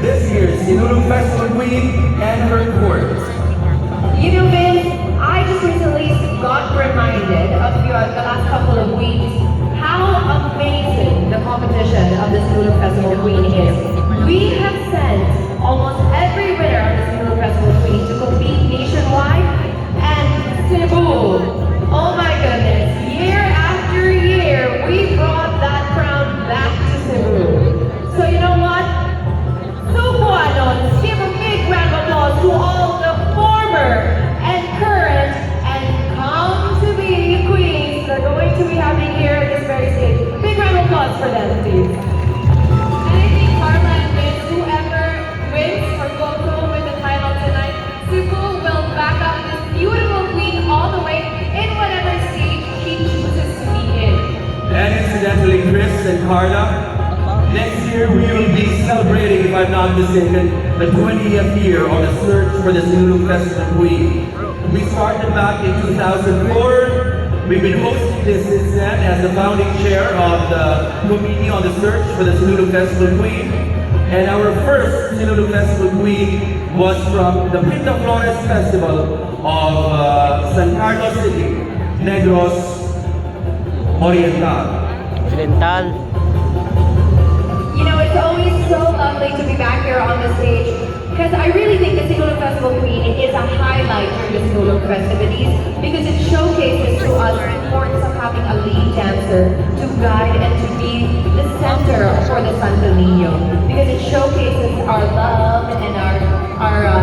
This year's Sinulog Festival Queen and her court. You know, Vince, I just recently got reminded of the last couple of weeks how amazing the competition of the Sinulog Festival Queen is. We have sent almost every winner of the Sinulog Festival Queen to compete nationwide, and Cebu, oh my goodness, year after year, we brought that crown back to Cebu. So you know what? Let's give a big round of applause to all the former and current and come-to-be queens that are going to be happening here at this very stage. Big round of applause for them, please. And I think Carla and Vince, whoever wins or goes home with the title tonight, Cebu will back up this beautiful queen all the way in whatever stage she chooses to be in. And incidentally, Chris and Carla, next year we will be celebrating, if I'm not mistaken, the 20th year on the search for the Sinulog Festival Queen. We started back in 2004. We've been hosting this since then as the founding chair of the committee on the search for the Sinulog Festival Queen. And our first Sinulog Festival Queen was from the Prieto Festival of San Carlos City, Negros Oriental. You know, it's always so lovely to be back here on the stage because I really think the Sinulog Festival Queen is a highlight during the Sinulog festivities because it showcases to us the importance of having a lead dancer to guide and to be the center for the Santo Niño because it showcases our love and our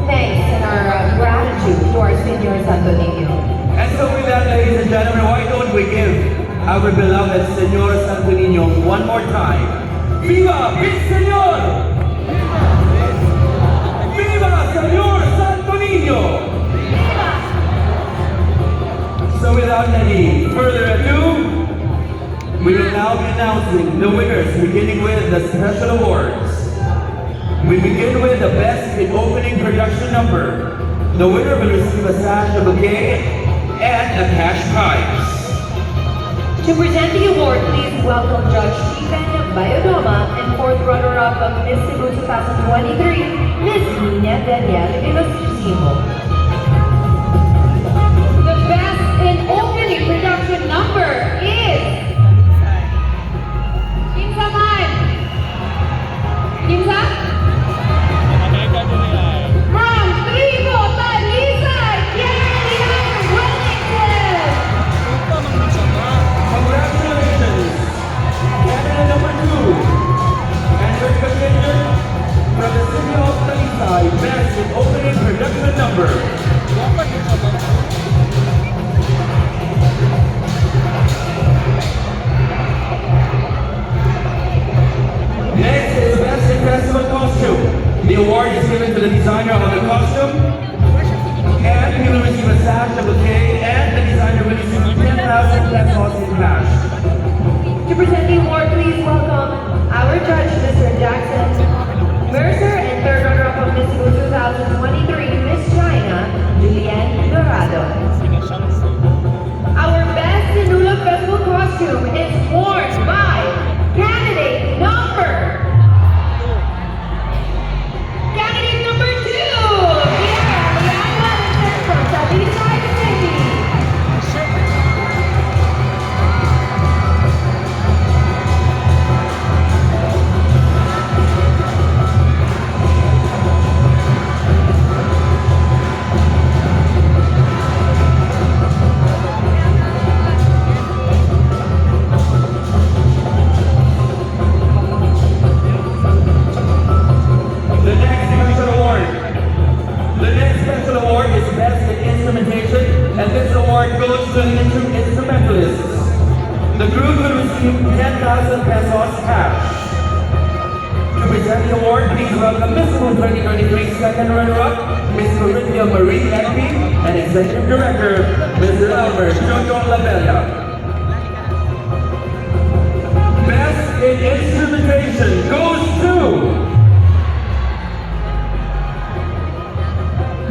thanks and our gratitude to our Senior Santo Niño. And so with that, ladies and gentlemen, why don't we give our beloved Señor Santo Niño one more time. Viva Big Señor! Viva Señor Santo Niño! Viva! So without any further ado, we will now be announcing the winners, beginning with the special awards. We begin with the best in opening production number. The winner will receive a sash, a bouquet, and a cash prize. To present the award, please welcome Judge Stephen Bayodoma and fourth runner-up of Miss Cebu 2023, Miss Nina Danielle Ilustrisimo. The best in opening production number is Tisa Man. Tisa? From Prieto, Talisay, Kiara, Wellington. Congratulations! Candidate number 2, and her contender from the city of Talisay, best in opening production number. Next is best in festival costume. The award is given to the designer of the costume, and he will receive a sash, a bouquet, and the designer will receive 10,000 pesos in cash. To present the award, please welcome our judge, Mr. Jackson Mercer, and third runner-up of Miss Cebu 2023, Miss China, Liane Dorado. Our best Sinulog Festival costume is worn by candidate number 2, Kiara from Talisay City. goes to the instrumentalists. The group will receive 10,000 pesos cash. To present the award, please welcome Miss Cebu 2023 second runner-up, Miss Corinthia Marie Envy, and Executive Director, Mr. Albert Jojo Labella. Best in instrumentation goes to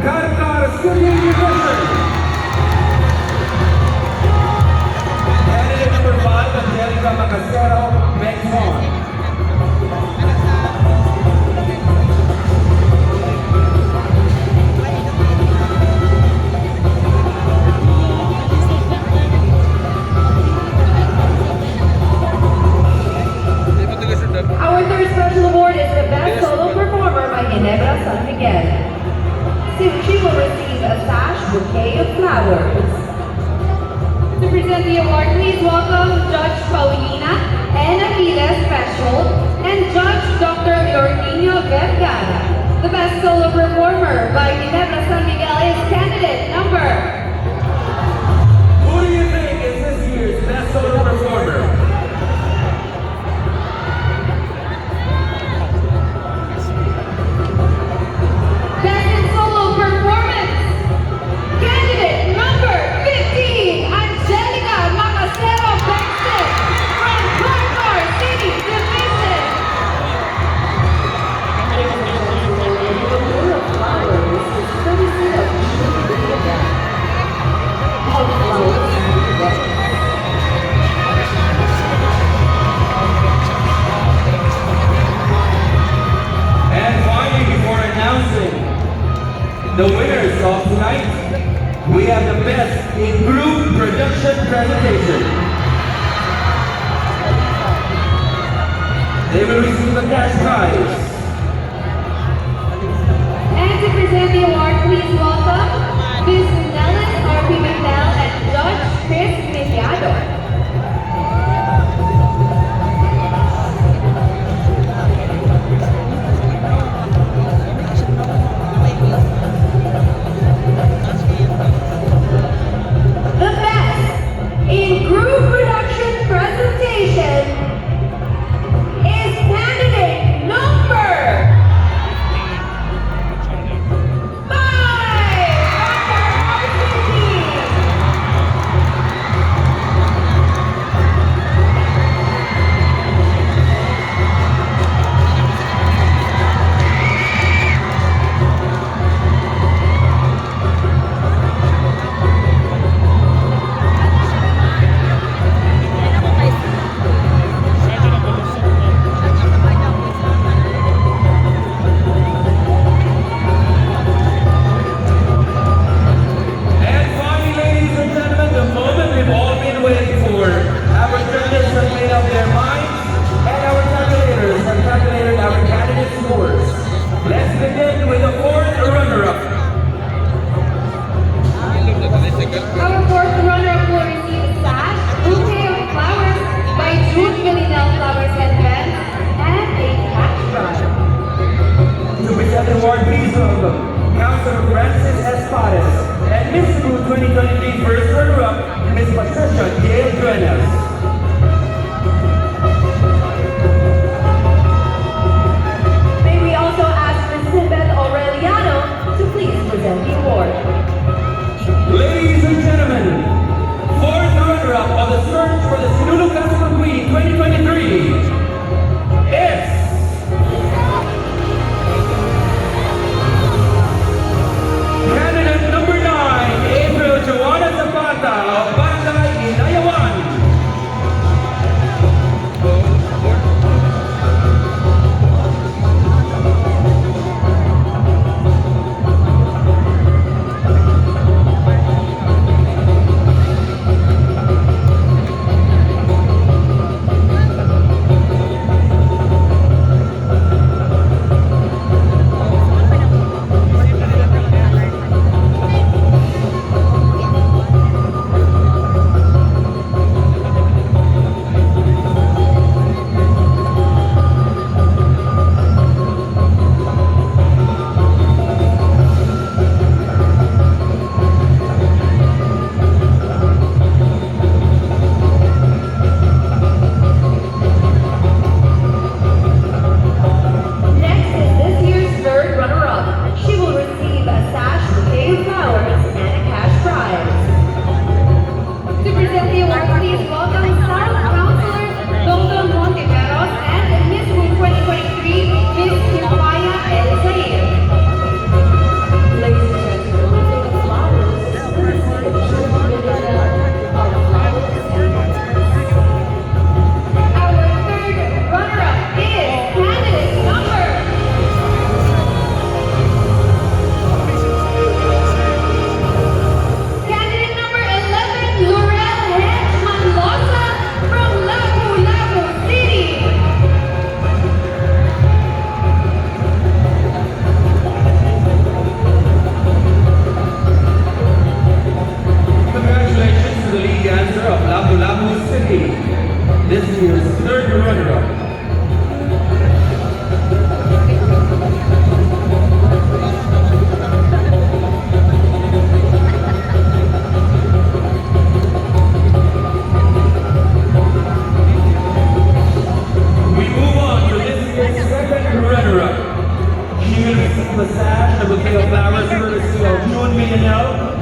Carcar City Division. Candidate number 5, Angelica Macasero, Bengtsson. Our third special award is the Best Solo Performer by Ginebra San Miguel. She will receive a sash bouquet of flowers. To present the award, please welcome Judge Paulina and Aquiles Special and Judge Dr. Lorquino Vergara. The Best Solo Performer by Ginebra San Miguel is candidate number. Who do you think is this year's Best Solo Performer? Best in Solo Performance, candidate number 15, Angelica Macasero Bengtsson from Carcar City Division. And finally, before announcing the winners of tonight, we have the Best in Group Production Presentation. They will receive a cash prize. And to present the award, please welcome Ms. Nellis R. Pimentel and Judge Chris Mediado. The Best in Group Production Presentation is candidate number 5, Carcar City. And finally, ladies and gentlemen, the moment we've all been waiting for. Our judges have made up their minds, and our calculators have calculated our candidate scores. Let's begin with the fourth runner-up. Our fourth runner-up will receive a sash, bouquet of flowers by June Villinel Flowers and Vents, and a cash prize. To present the award, please welcome Councilor Francis Espadas and Miss Cebu 2023 first runner-up, Miss Patricia Gail Duenas. May we also ask Ms. Sibeth Aureliano to please present the award. Ladies and gentlemen, fourth runner-up of the search for the Sinulog Festival Queen 2023 is candidate number 9, April Joanna Zapata of Barangay Inayawan.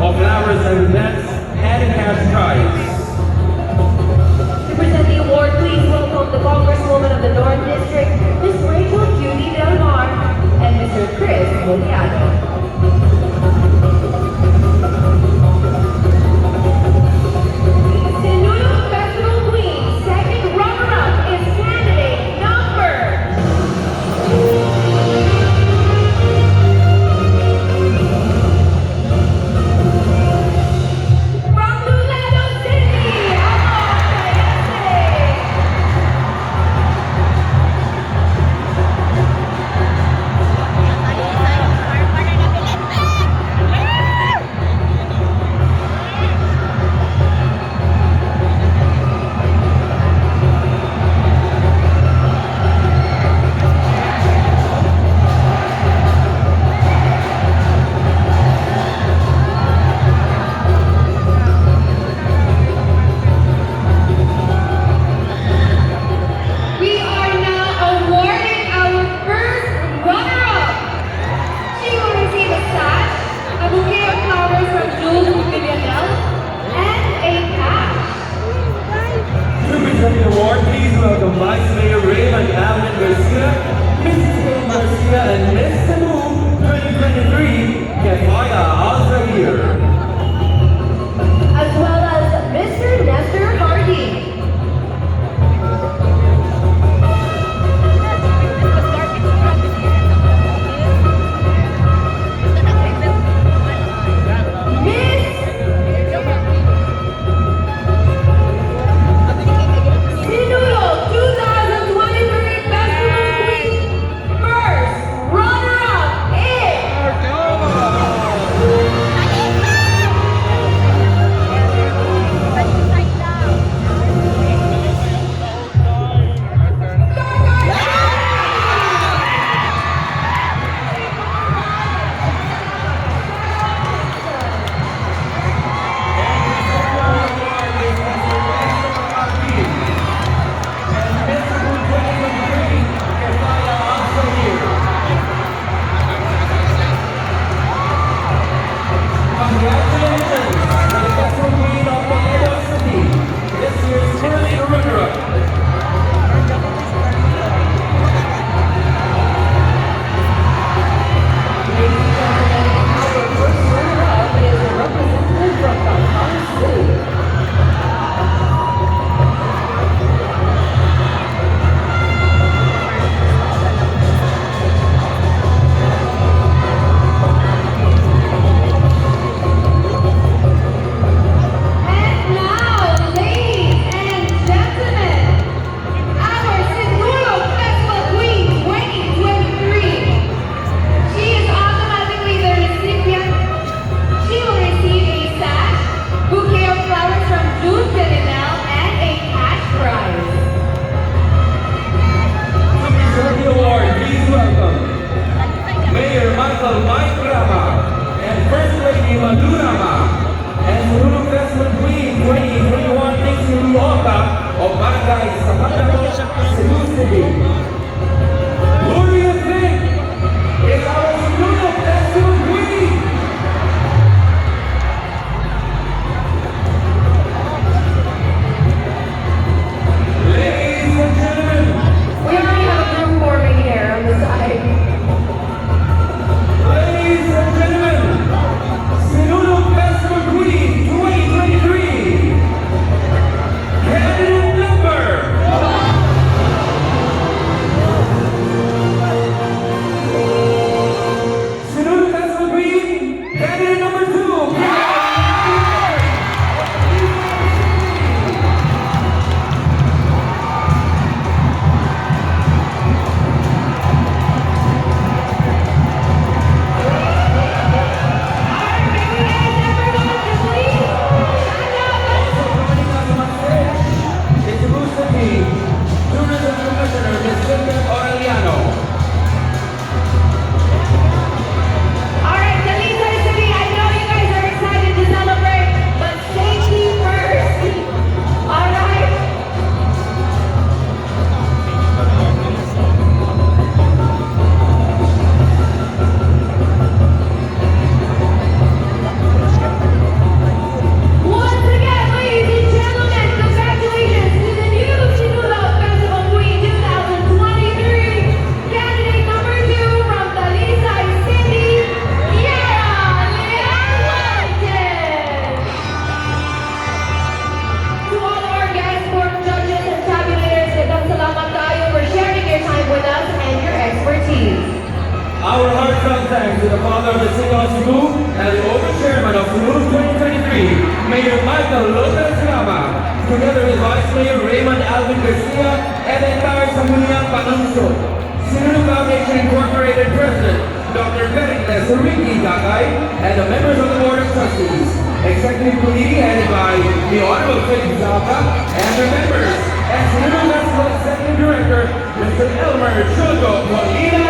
of flowers and pets and a cash prize. To present the award, please welcome the Congresswoman of the North District, Ms. Rachel Judy Del Mar, and Mr. Chris Moliano. Sinulog Festival Queen, second runner-up is candidate number... From Toledo City, we are now awarding our first runner-up. She will receive a sash, a bouquet of flowers from Jules Villanelle, and a cash. To present the award, please welcome Vice Mayor Reina and Alvin Garcia, Mrs. Kate Garcia, and Miss Cebu 2023, Kaheia Alzahir. As well as Mr. Nestor Hardy. Miss Sinulog 2023 Festival Queen, first runner-up is... Congratulations to the Festival Queen of Toledo City, this year's first runner-up. Ladies and gentlemen, our first runner-up is a representative from Carcar City. And now, ladies and gentlemen, our Sinulog Festival Queen 2023. She is automatically the recipient. She will receive a sash, bouquet of flowers from June Villanelle, and a cash prize. To present the award, please welcome Mayor Michael Mike Rama and First Lady Madu Rama and Sinulog Festival Queen 2021 Miss Luoka of Barangay sa Cebu City. Who do you think is our Sinulog Festival Queen? Ladies and gentlemen, We already have a group forming here on the side. ladies and gentlemen, Sinulog Festival Queen 2023, candidate number father of the City of Cebu and the over-chairman of Sinulog 2023, Mayor Michael Lopez Rama, together with Vice Mayor Raymond Alvin Garcia and the entire Sangguniang Panungsod. Sinulog Foundation Incorporated President, Dr. Perales Ricky Gagay, and the members of the Board of Trustees, Executive Committee headed by the Honorable Freddy Zaka, and the members, and Sinulog Festival Executive Director, Mr. Elmer Chogo Molina